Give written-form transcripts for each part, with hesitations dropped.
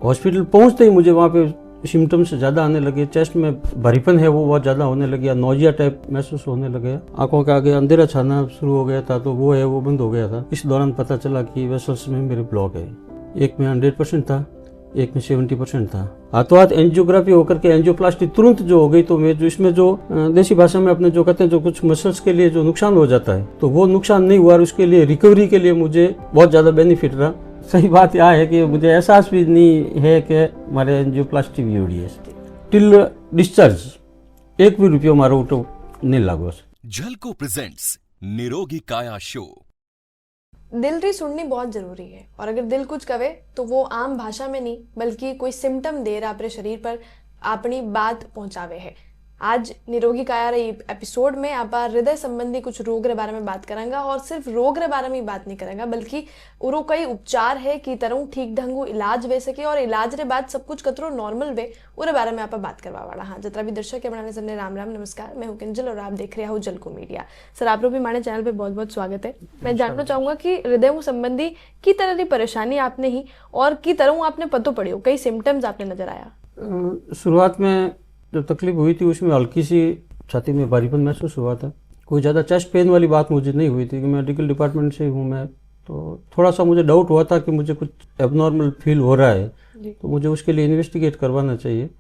Hospital पहुंचते ही मुझे वहाँ पे सिम्टम्स ज़्यादा आने लगे, चेस्ट में भारीपन है वो बहुत ज़्यादा होने लग गया, नोजिया टाइप महसूस होने लगे, आंखों के आगे अंधेरा छाना शुरू हो गया था, तो वो है वो बंद हो गया था। इस दौरान पता चला कि वेसल्स में मेरे ब्लॉक है। एक में 100% था, एक में 70% था। हाथों हाथ एंजियोग्राफी होकर के एंजियोप्लास्टी तुरंत जो हो गई, तो मैं जो इसमें जो देसी भाषा में अपने जो कहते हैं जो कुछ मसल्स के लिए जो नुकसान हो जाता है, तो वो नुकसान नहीं हुआ और उसके लिए रिकवरी के लिए मुझे बहुत ज़्यादा बेनिफिट रहा। सही बात यह है कि मुझे एहसास भी नहीं है कि हमारे एंजियोप्लास्टी भी हो रही है। टिल डिस्चार्ज एक भी रुपया हमारा उठो नहीं लागो। झलको प्रेजेंट्स निरोगी काया शो। दिल री सुननी बहुत जरूरी है, और अगर दिल कुछ कहे तो वो आम भाषा में नहीं बल्कि कोई सिम्टम दे रहा अपने शरीर पर अपनी बात पहुंचावे है। आज निरोगी काया रही एपिसोड में आप हृदय संबंधी कुछ रोग रे बारे में बात करांगा, और सिर्फ रोग रे बारे में बात नहीं करेंगे बल्कि उरो कई उपचार है कि तरह ठीक ढंगू इलाज वे सके, और इलाज रे बाद सब कुछ कतरो नॉर्मल वे उरे बारे में आप बात करवा वाला। हाँ, जितना भी दर्शक है बनाने सबने राम राम नमस्कार। मैं हूं किंजल और आप देख रहे हो झलको मीडिया। सर, आप लोग भी हमारे चैनल पे बहुत बहुत स्वागत है। मैं जानना चाहूंगा कि हृदय संबंधी की तरह की परेशानी आपने ही और की तरह आपने पतो पड़ी हो, कई सिम्टम्स आपने नजर आया? शुरुआत में जब तकलीफ हुई थी उसमें हल्की सी छाती में भारीपन महसूस हुआ था। कोई ज़्यादा चेस्ट पेन वाली बात मुझे नहीं हुई थी कि मेडिकल डिपार्टमेंट से हूँ मैं, तो थोड़ा सा मुझे डाउट हुआ था कि मुझे कुछ एबनॉर्मल फील हो रहा है, तो मुझे उसके लिए इन्वेस्टिगेट करवाना चाहिए।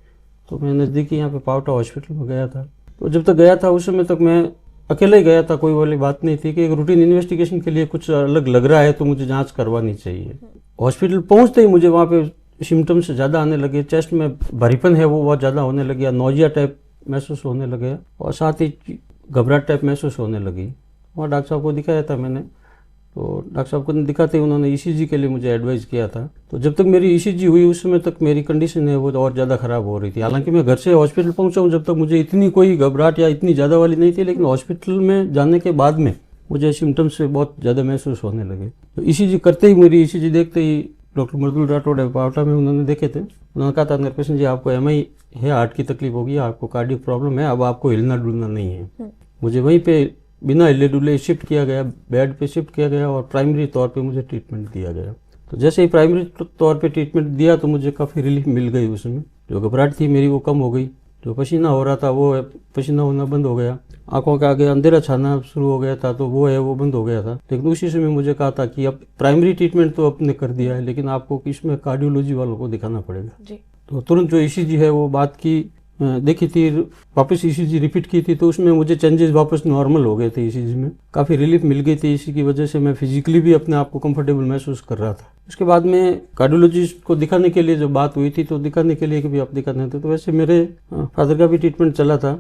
तो मैं नज़दीकी यहाँ पे पावटा हॉस्पिटल में गया था। तो जब तक गया था उस समय तक मैं अकेला ही गया था, कोई वाली बात नहीं थी कि एक रूटीन इन्वेस्टिगेशन के लिए कुछ अलग लग रहा है तो मुझे जाँच करवानी चाहिए। हॉस्पिटल पहुँचते ही मुझे वहाँ पे सिम्टम्स ज़्यादा आने लगे, चेस्ट में भारीपन है वो बहुत ज़्यादा होने लग गया, नोजिया टाइप महसूस होने लगे और साथ ही घबराहट टाइप महसूस होने लगी। वहाँ डॉक्टर साहब को दिखाया था मैंने, तो डॉक्टर साहब को दिखाते ही उन्होंने ईसीजी के लिए मुझे एडवाइस किया था। तो जब तक मेरी ईसीजी हुई उस समय तक मेरी कंडीशन है वो और ज़्यादा ख़राब हो रही थी। हालांकि मैं घर से हॉस्पिटल पहुँचा हूँ, जब तक मुझे इतनी कोई घबराहट या इतनी ज़्यादा वाली नहीं थी, लेकिन हॉस्पिटल में जाने के बाद में मुझे सिम्टम्स से बहुत ज़्यादा महसूस होने लगे। तो ईसीजी करते ही, मेरी ईसीजी देखते ही डॉक्टर मृदुल राठौड़ पावटा में उन्होंने देखे थे। उन्होंने कहा था नरपेशन जी आपको एमआई है, हार्ट की तकलीफ होगी, आपको कार्डियक प्रॉब्लम है, अब आपको हिलना डुलना नहीं है। मुझे वहीं पे बिना हिले डुले शिफ्ट किया गया, बेड पे शिफ्ट किया गया और प्राइमरी तौर पे मुझे ट्रीटमेंट दिया गया। तो जैसे ही प्राइमरी तौर पे ट्रीटमेंट दिया तो मुझे काफ़ी रिलीफ मिल गई। उसमें जो घबराहट थी मेरी वो कम हो गई, जो पसीना हो रहा था वो पसीना होना बंद हो गया, आंखों के आगे अंधेरा छाना शुरू हो गया था, तो वो है वो बंद हो गया था। लेकिन उसी समय मुझे कहा था कि अब प्राइमरी ट्रीटमेंट तो आपने कर दिया है, लेकिन आपको इसमें कार्डियोलॉजी वालों को दिखाना पड़ेगा जी। तो तुरंत जो ईसीजी है वो बात की देखी थी, वापस ईसीजी रिपीट की थी, तो उसमें मुझे चेंजेस वापस नॉर्मल हो गए थे। ईसीजी में काफ़ी रिलीफ मिल गई थी, इसी की वजह से मैं फिजिकली भी अपने आप को कंफर्टेबल महसूस कर रहा था। उसके बाद में कार्डियोलॉजिस्ट को दिखाने के लिए जो बात हुई थी, तो दिखाने के लिए कि भी आप दिखाने थे, तो वैसे मेरे फादर का भी ट्रीटमेंट चला था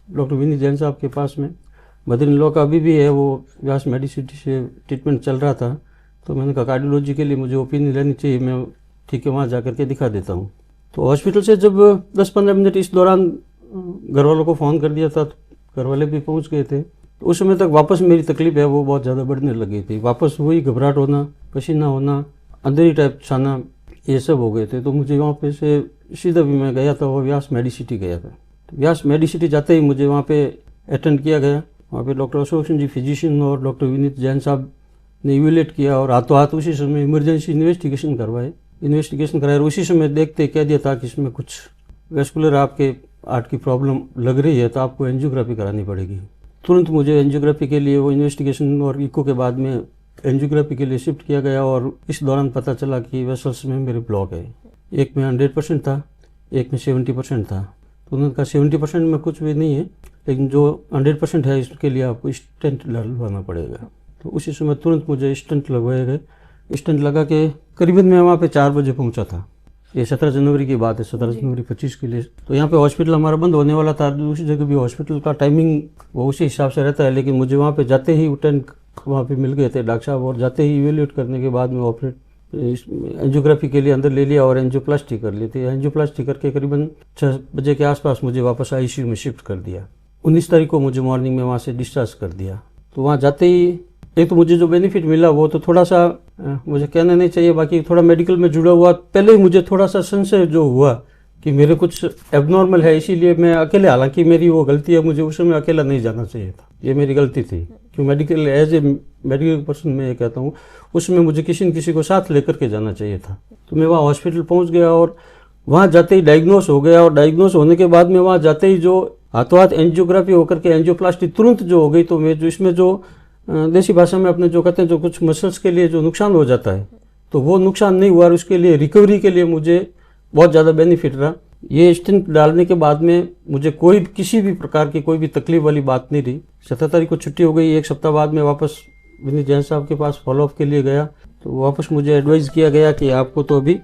डॉक्टर विनीत जैन साहब के पास में। मदर इन लॉ का अभी भी है, वो व्यास मेडिसिटी से ट्रीटमेंट चल रहा था। तो मैंने कहा कार्डियोलॉजी के लिए मुझे ओपिनियन लेनी चाहिए, मैं ठीक है वहाँ जा करके दिखा देता हूँ। तो हॉस्पिटल से जब 10-15 मिनट इस दौरान घर वालों को फ़ोन कर दिया था, तो घर वाले भी पहुँच गए थे। तो उस समय तक वापस मेरी तकलीफ है वो बहुत ज़्यादा बढ़ने लगी थी। वापस वही घबराहट होना, पसीना होना, अंधेरी टाइप छाना, ये सब हो गए थे। तो मुझे वहाँ पे से सीधा भी मैं गया था, वो व्यास मेडिसिटी गया था। तो व्यास मेडिसिटी जाते ही मुझे वहाँ पे अटेंड किया गया। वहाँ पे डॉक्टर अशोक सिंह जी फिजिशियन और डॉक्टर विनीत जैन साहब ने इवेल्युएट किया और हाथों हाथ उसी समय इमरजेंसी इन्वेस्टिगेशन कराया। उसी समय देखते कह दिया था कि इसमें कुछ वेस्कुलर आपके हार्ट की प्रॉब्लम लग रही है, तो आपको एंजियोग्राफी करानी पड़ेगी। तुरंत मुझे एंजियोग्राफी के लिए वो इन्वेस्टिगेशन और इको के बाद में एंजियोग्राफी के लिए शिफ्ट किया गया, और इस दौरान पता चला कि वेसल्स में मेरे ब्लॉक है। एक में 100% था, एक में 70% था। तो उन्होंने कहा 70% में कुछ भी नहीं है, लेकिन जो 100% है इसके लिए आपको स्टेंट लगवाना पड़ेगा। तो उसी समय तुरंत मुझे स्टेंट लगवाए गए। स्टेंट लगा के करीबन मैं वहाँ पे 4 बजे पहुँचा था। ये 17 जनवरी की बात है, 17 जनवरी 25 के लिए। तो यहाँ पे हॉस्पिटल हमारा बंद होने वाला था, दूसरी जगह भी हॉस्पिटल का टाइमिंग वो उसी हिसाब से रहता है, लेकिन मुझे वहाँ पे जाते ही टेंट वहाँ पे मिल गए थे डॉक्टर साहब, और जाते ही इवेल्युएट करने के बाद में ऑपरेट एंजियोग्राफी के लिए अंदर ले लिया और एंजियोप्लास्टी कर ली थी। एंजियोप्लास्टी करके करीबन 6 बजे के आसपास मुझे वापस आईसीयू में शिफ्ट कर दिया। 19 तारीख को मुझे मॉर्निंग में वहाँ से डिस्चार्ज कर दिया। तो वहाँ जाते ही एक तो मुझे जो बेनिफिट मिला वो तो थोड़ा सा मुझे कहना नहीं चाहिए, बाकी थोड़ा मेडिकल में जुड़ा हुआ पहले ही मुझे थोड़ा सा संशय जो हुआ कि मेरे कुछ एबनॉर्मल है, इसीलिए मैं अकेले, हालांकि मेरी वो गलती है, मुझे उस समय अकेला नहीं जाना चाहिए था, ये मेरी गलती थी जो medical as a medical person मैं ये कहता हूँ, उसमें मुझे किसी न किसी को साथ लेकर के जाना चाहिए था। तो मैं वहाँ हॉस्पिटल पहुँच गया और वहाँ जाते ही डायग्नोस हो गया, और डायग्नोस होने के बाद में वहाँ जाते ही जो हाथों हाथ एंजियोग्राफी होकर के एंजियोप्लास्टी तुरंत जो हो गई, तो मैं जो इसमें जो देसी भाषा में अपने जो कहते हैं जो कुछ मसल्स के लिए जो नुकसान हो जाता है, तो वो नुकसान नहीं हुआ, और उसके लिए रिकवरी के लिए मुझे बहुत ज़्यादा बेनिफिट रहा। ये स्टेंट डालने के बाद में मुझे कोई किसी भी प्रकार की कोई भी तकलीफ वाली बात नहीं रही। 17 तारीख को छुट्टी हो गई, एक सप्ताह बाद में वापस विनीत जैन साहब के पास फॉलोअप के लिए गया, तो वापस मुझे एडवाइस किया गया कि आपको तो अभी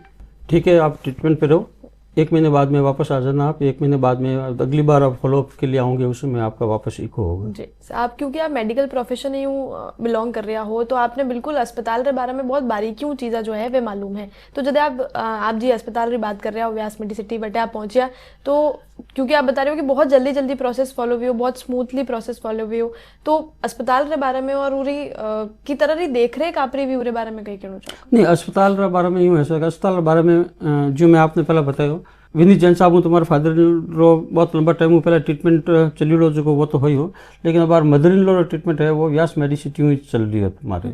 ठीक है, आप ट्रीटमेंट पे रहो, 1 महीने बाद में वापस आ जाना। आप 1 महीने बाद में अगली बार आप फॉलोअप के लिए आओगे, उसमें आपका वापस इको होगा। जी, आप क्योंकि आप मेडिकल प्रोफेशन यूँ बिलोंग कर रहा हो, तो आपने बिल्कुल अस्पताल के बारे में बहुत बारीकियों चीज़ा जो है वे मालूम है। तो जब आप जी अस्पताल की बात कर रहे हो, व्यास मेडिसिटी बटे आप पहुँचिया, तो क्योंकि आप बता रहे हो कि बहुत जल्दी जल्दी प्रोसेस फॉलो हुई हो, बहुत स्मूथली प्रोसेस फॉलो हुई हो, तो अस्पताल के बारे में और उरी की तरह ही देख रेख आप भी उरे बारे में कहीं कहना चाहो? नहीं, अस्पताल के बारे में यूँ है सर, अस्पताल के बारे में जो मैं आपने पहले बताया, विनीत जैन साहब तुम्हारे फादर रो बहुत लंबा टाइम पहले ट्रीटमेंट चली लो जो वो तो हुई हो, लेकिन अब मदर इन लॉ ट्रीटमेंट है वो व्यास मेडिसिटी ही चल रही है तुम्हारे।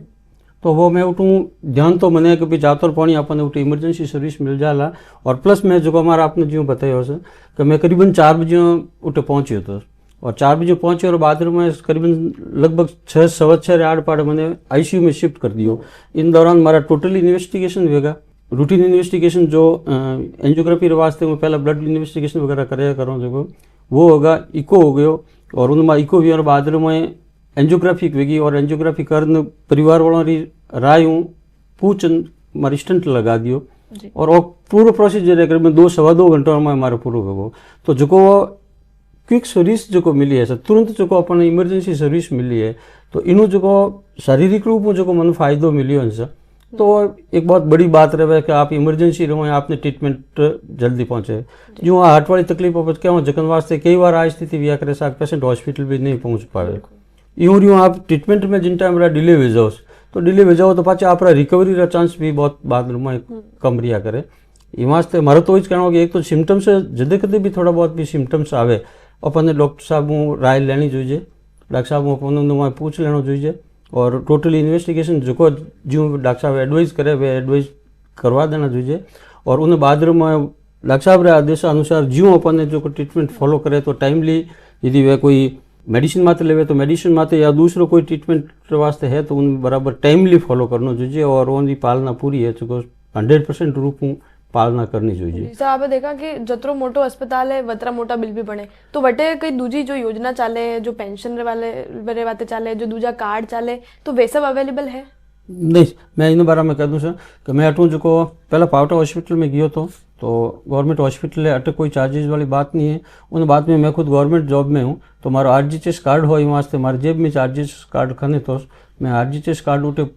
तो वो मैं उठूँ ध्यान तो मने कि भाई जातर पानी अपन उठी इमरजेंसी सर्विस मिल जाला, और प्लस मैं जो हमारा आपने जो बताया हो सर कि मैं करीबन 4 बजे उठे पहुँची तो, और 4 बजे पहुँचे और बाद में करीबन लगभग 6 सवा 6 8 पाड़ मैंने ICU में शिफ्ट कर दियो। इन दौरान हमारा टोटल इन्वेस्टिगेशन होगा, रूटीन इन्वेस्टिगेशन जो एंजियोग्राफी वास्ते मैं पहला ब्लड इन्वेस्टिगेशन वगैरह कराया करूँ जो वो होगा, इको हो गयो, और उनमें इको भी और बाद में एंजियोग्राफी वेगी, और एंजियोग्राफी करने परिवार वालों की राय हूँ पूछ मारी स्टंट लगा दियो, और वो पूरा प्रोसीजर है करीबन 2 सवा 2 घंटों में हमारा पूरा हो। तो जो क्विक सर्विस जो मिली है सर, तुरंत जो अपन इमरजेंसी सर्विस मिली है, तो इनू जो शारीरिक रूप में जो मन फायदो मिलियो है सर, तो एक बहुत बड़ी बात रहे कि आप इमरजेंसी रहो, आपने ट्रीटमेंट जल्दी पहुंचे। जो हार्ट वाली तकलीफ हो क्या जखन वास्ते कई बार आ स्थिति भी करे पेशेंट हॉस्पिटल भी नहीं पहुंच पाए, यूँ आप ट्रीटमेंट में जिन टाइम डिले हो जाओ, तो डिले हो जाओ तो पाचे आप रिकवरी का चांस भी बहुत बाद में कम रिया करे। ये वास्ते मारो तो कहना कि एक तो सिम्टम्स जदे कदे भी थोड़ा बहुत भी सिम्टम्स आवे, अपने डॉक्टर साहब राय लेनी જોઈએ, डॉक्टर साहब अपन पूछ लेना જોઈએ, और टोटल इन्वेस्टिगेशन जो डॉक्टर साहब एडवाइस करे वे एडवाइस करवा देना જોઈએ, और उन्हें बाद में डॉक्टर साहब रे आदेश अनुसार जो अपन जो ट्रीटमेंट फॉलो करे तो टाइमली, यदि वे कोई मेडिसिन माते लेवे तो मेडिसिन माते, या दूसरो कोई ट्रीटमेंट वास्ते है तो उन बराबर टाइमली फॉलो करना જોઈએ, और उनकी पालना पूरी है जो 100% रूप में पालना करनी જોઈએ। सर आपने देखा कि जतरो मोटो अस्पताल है वतरा मोटा बिल भी बने, तो वटे कोई दूजी जो योजना चाले, जो पेंशन वाले वाते चाले, जो दूजा कार्ड चाले, तो वे सब अवेलेबल है? नहीं, मैं इन बारे में कह दूँ सर कि मैं अटूँ जो पहला पावटा हॉस्पिटल में गयो तो गवर्नमेंट हॉस्पिटल है, अटे कोई चार्जेस वाली बात नहीं है। उन बाद में मैं खुद गवर्नमेंट जॉब में हूँ, तो हमारा RGHS कार्ड हो वास्ते हमारे जेब में RGHS कार्ड खने, तो मैं RGHS कार्ड उठे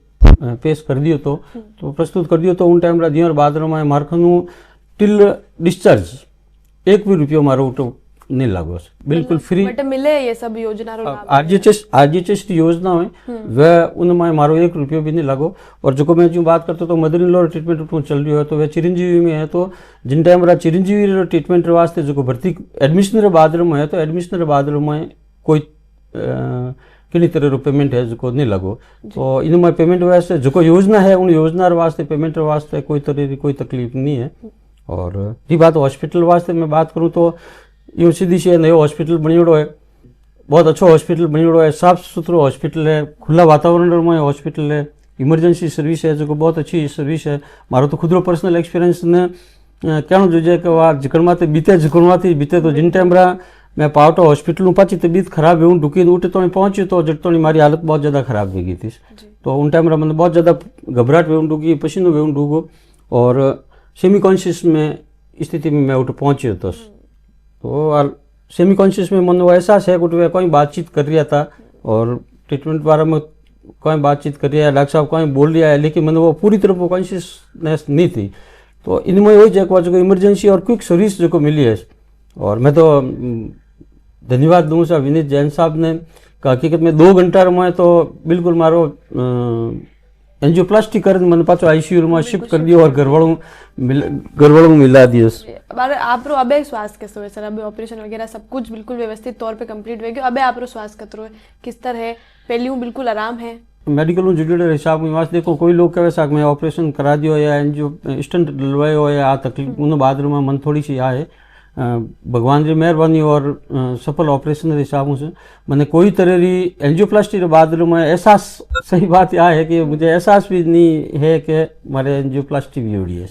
पेश कर दियो तो प्रस्तुत कर दियो, तो उन टाइम दियो, और बाद में मारखनू टिल डिस्चार्ज 1 भी रुपयो मारो उठो नहीं लागो, बिल्कुल फ्री बट मिले ये सब योजना रो लाभ। RGHS की योजना है वह उनमें मारो 1 रुपयो भी नहीं लागो। और जो मैं जो बात करता तो मदर इन लॉ ट्रीटमेंट चल रही है, तो वह चिरंजीवी में है, तो जिन टाइम रहा चिरंजीवी ट्रीटमेंट वास्ते जो भर्ती एडमिशन बाद में है, तो एडमिशन बाद में कोई किन्हीं तरह पेमेंट है जो नहीं लगो, तो इनमें पेमेंट वास्ते जो योजना है उन योजना वास्ते पेमेंट वास्ते कोई तरह की कोई तकलीफ नहीं है। और ये बात हॉस्पिटल वास्ते मैं बात करूँ तो यूँ सीधी सी नयो हॉस्पिटल बनियोड़ो है, बहुत अच्छो हॉस्पिटल बनियोड़ो है, साफ सुथरो हॉस्पिटल है, खुला वातावरण में हॉस्पिटल है, इमरजेंसी सर्विस है जो बहुत अच्छी सर्विस है। मारो तो खुदरो पर्सनल एक्सपीरियंस ने कहना જોઈએ कि वहाँ जिकड़माते बीते तो जिन टाइम रहा मैं पावटा हॉस्पिटल में पाची तबीयत खराब है, ढुकी उठे तो पहुंची तो जट तो मारी हालत बहुत ज़्यादा खराब हो गई थी, तो उन टाइम मैंने बहुत ज़्यादा घबराहट वेउन ढूकी, पसीनो वेउन ढूको, और सेमी कॉन्शियस में स्थिति में मैं उठे पहुँचे तो सेमी कॉन्शियस में मन वो एहसास है कि कोई बातचीत कर रहा था, और ट्रीटमेंट बारे में कोई बातचीत कर रहा है, डॉक्टर साहब कोई बोल रहा है, लेकिन मैंने वो पूरी तरह कॉन्शियसनेस नहीं थी। तो इनमें वही जो इमरजेंसी और क्विक सर्विस जो मिली है, और मैं तो धन्यवाद दूँ सर विनीत जैन साहब ने, हकीकत में 2 घंटा में तो बिल्कुल मारो एंजियोप्लास्टी कर मैंने पाचो ICU में शिफ्ट कर दियो, और घरवालों मिला दियो। बार आप रो अबे स्वास्थ्य कैसे हुए सर? अबे ऑपरेशन वगैरह सब कुछ बिल्कुल व्यवस्थित तौर पे कंप्लीट हो गयो, अबे आप रो स्वास्थ्य कतरो है किस तरह है? पहली बिल्कुल आराम है? मेडिकल में जुड़े हिसाब में वास्ते देखो कोई लोग कहे साक मैं ऑपरेशन करा दियो या एनजीओ स्टंट डलवायो या आ तकलीफ उन बाद में मन थोड़ी सी आए भगवान जी मेहरबानी और सफल ऑपरेशन के हिसाब से मैंने कोई तरह की एंजियोप्लास्टी के बाद में एहसास सही बात यह है कि मुझे एहसास भी नहीं है कि हमारे एंजियोप्लास्टी भी हो रही है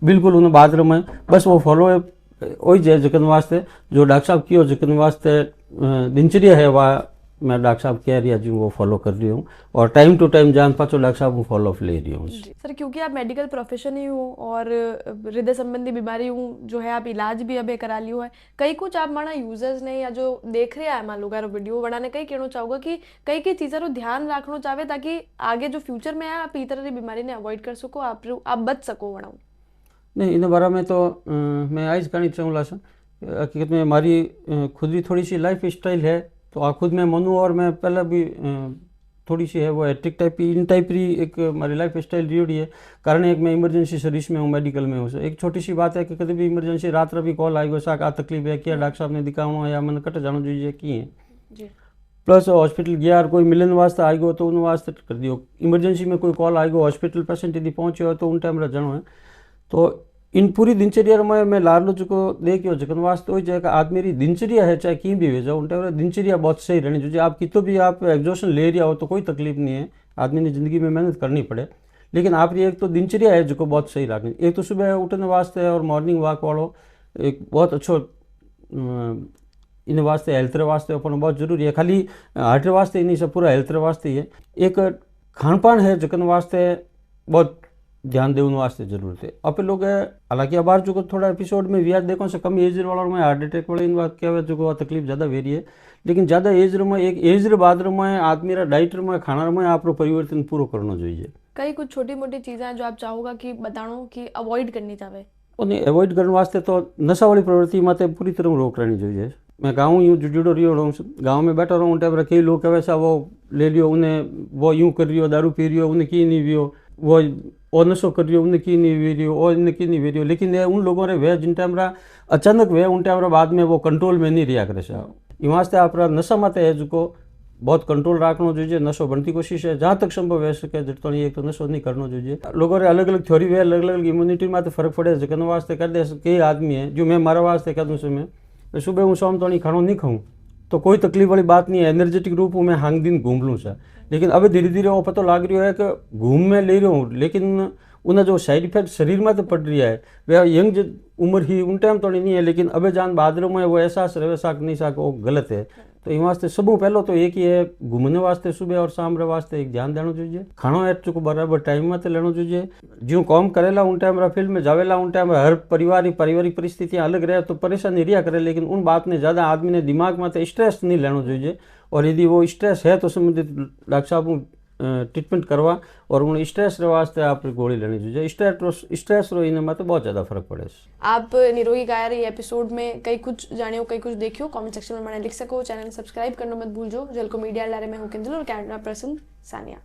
बिल्कुल उन बाद में बस वो फॉलो है वही है जकन वास्ते जो डॉक्टर साहब की जकन वास्ते दिनचर्या है वह मैं डॉक्टर साहब कह रही हूँ वो फॉलो कर रही हूँ और टाइम टू टाइम जान पाचो डॉक्टर साहब फॉलो अप ले रही हूँ। सर क्योंकि आप मेडिकल प्रोफेशन ही हो और हृदय संबंधी बीमारी हूँ जो है आप इलाज भी अबे करा लियो है, कई कुछ आप माना यूजर्स ने या जो देख रहे हैं मान लो वीडियो बनाने कई कहना चाहूँगा कि कई कई चीज़ों को ध्यान रखना चाहे ताकि आगे जो फ्यूचर में है आप इस तरह की बीमारी ने अवॉइड कर सको, आप बच सको वड़ा नहीं इन बारे में तो मैं आज कहनी चाहूँगा हकीकत में हमारी खुद भी थोड़ी सी लाइफ स्टाइल है तो आ खुद मैं मनूँ और मैं पहले भी थोड़ी सी है वो एट्रिक टाइप की इन टाइप की एक हमारी लाइफ स्टाइल रही है कारण एक मैं इमरजेंसी सर्विस में हूँ मेडिकल में हूँ एक छोटी सी बात है कि कभी भी इमरजेंसी रात भी कॉल आई गो साक आ तकलीफ है क्या डॉक्टर साहब ने दिखावो है या मैंने कट जाना चाहिए की है प्लस हॉस्पिटल गया और कोई मिलन वास्ते आई गो तो उन वास्ते कर दियो इमरजेंसी में कोई कॉल आई गो हॉस्पिटल पेशेंट यदि पहुँचे हो तो उन टाइम जानो है तो इन पूरी दिनचर्या में मैं लारलो चुको देखियो जकन वास्ते हो जाएगा आदमी री दिनचर्या है चाहे कहीं भी भेजा उन टाइम दिनचर्या बहुत सही रहनी चाहिए आप कितो भी आप एग्जॉशन ले रहा हो तो कोई तकलीफ नहीं है आदमी ने जिंदगी में मेहनत करनी पड़े लेकिन आप एक तो दिनचर्या है जो बहुत सही रखनी एक तो सुबह उठने वास्ते और मॉर्निंग वॉक वालों एक बहुत अच्छो इन वास्ते हेल्थ वास्ते अपन बहुत जरूरी है खाली हार्ट वास्ते नहीं सब पूरा हेल्थ वास्ते ही है एक खान पान है जकन वास्ते बहुत ध्यान देने वास्ते जरूरत है अब लोग हालांकि अब जो थोड़ा एपिसोड में व्याज देखो से कम एज वाला में हार्ट अटैक वाले इन बात क्या जो तकलीफ ज़्यादा वेरी है लेकिन ज़्यादा एज में एक एज बाद में आदमी डाइट में खाना में आप परिवर्तन पूरा करना चाहिए कई कुछ छोटी मोटी चीज़ें जो आप चाहोगा कि बतानो कि अवॉइड करनी चाहे उन्हें अवॉइड करने वास्ते तो नशा वाली प्रवृत्ति मत पूरी तरह रोक रहनी चाहिए मैं गाँव यूँ जुड़ो रही हूँ गाँव में बैठा रहा हूँ टाइम कई लोग कहे वैसा वो ले लियो उन्हें वो यूँ कर रही हो दारू पी रही हो उन्हें की नहीं पियो वो और नशो कर रही हो उन्हें की नहीं वे रही हो और इन्हें की नहीं वे रही हो लेकिन ये उन लोगों ने वे जिन टाइम अचानक वे उन टाइम बाद में वो कंट्रोल में नहीं रहा करे इन वास्ते आप नशा मत है जो बहुत कंट्रोल रखना चाहिए नशो बनती कोशिश है जहाँ तक संभव है सके जितना एक तो नशो नहीं करना चाहिए लोगों ने अलग अलग थ्योरी वे अलग अलग इम्यूनिटी में तो फर्क पड़े जगन वास्ते कर दे कई आदमी है जो मैं मारा वास्ते कह दूँ मैं सुबह हूँ शाम तो खाना नहीं खाऊँ तो कोई तकलीफ वाली बात नहीं है एनर्जेटिक रूप में हांग दिन घूम लूँ सा लेकिन अब धीरे धीरे वो पता लग रही है कि घूम में ले रहा हूँ लेकिन उन्हें जो साइड इफेक्ट शरीर में तो पड़ रही है वह यंग उम्र ही उन टाइम तो नहीं है लेकिन अब जान बाद में वो एहसास रहे साक नहीं साक वो गलत है तो इन वास्ते सब पहलो तो एक ही है घूमने वास्ते सुबह और शाम वास्ते एक ध्यान देना चाहिए खाना है चुको बराबर टाइम में लेना चाहिए जो काम करेला उन टाइम फील्ड में जावेला उन टाइम हर पारिवारिक परिस्थितियाँ अलग रहे तो परेशानी रिया करे लेकिन उन बात ने ज़्यादा आदमी ने दिमाग में स्ट्रेस नहीं लेना चाहिए और यदि वो स्ट्रेस है तो संबंधित डॉक्टर साहब ट्रीटमेंट करवा और उन स्ट्रेस वास्ते आप गोली लेनी चाहिए स्ट्रेस रो इन में तो बहुत ज़्यादा फर्क पड़े। आप निरोगी काया ये एपिसोड में कई कुछ जानियो कई कुछ देखियो कमेंट सेक्शन में मैंने लिख सको चैनल सब्सक्राइब करना मत भूल जो जल को मीडिया लारे में हूँ किंजल और कैमरा पर्सन सानिया।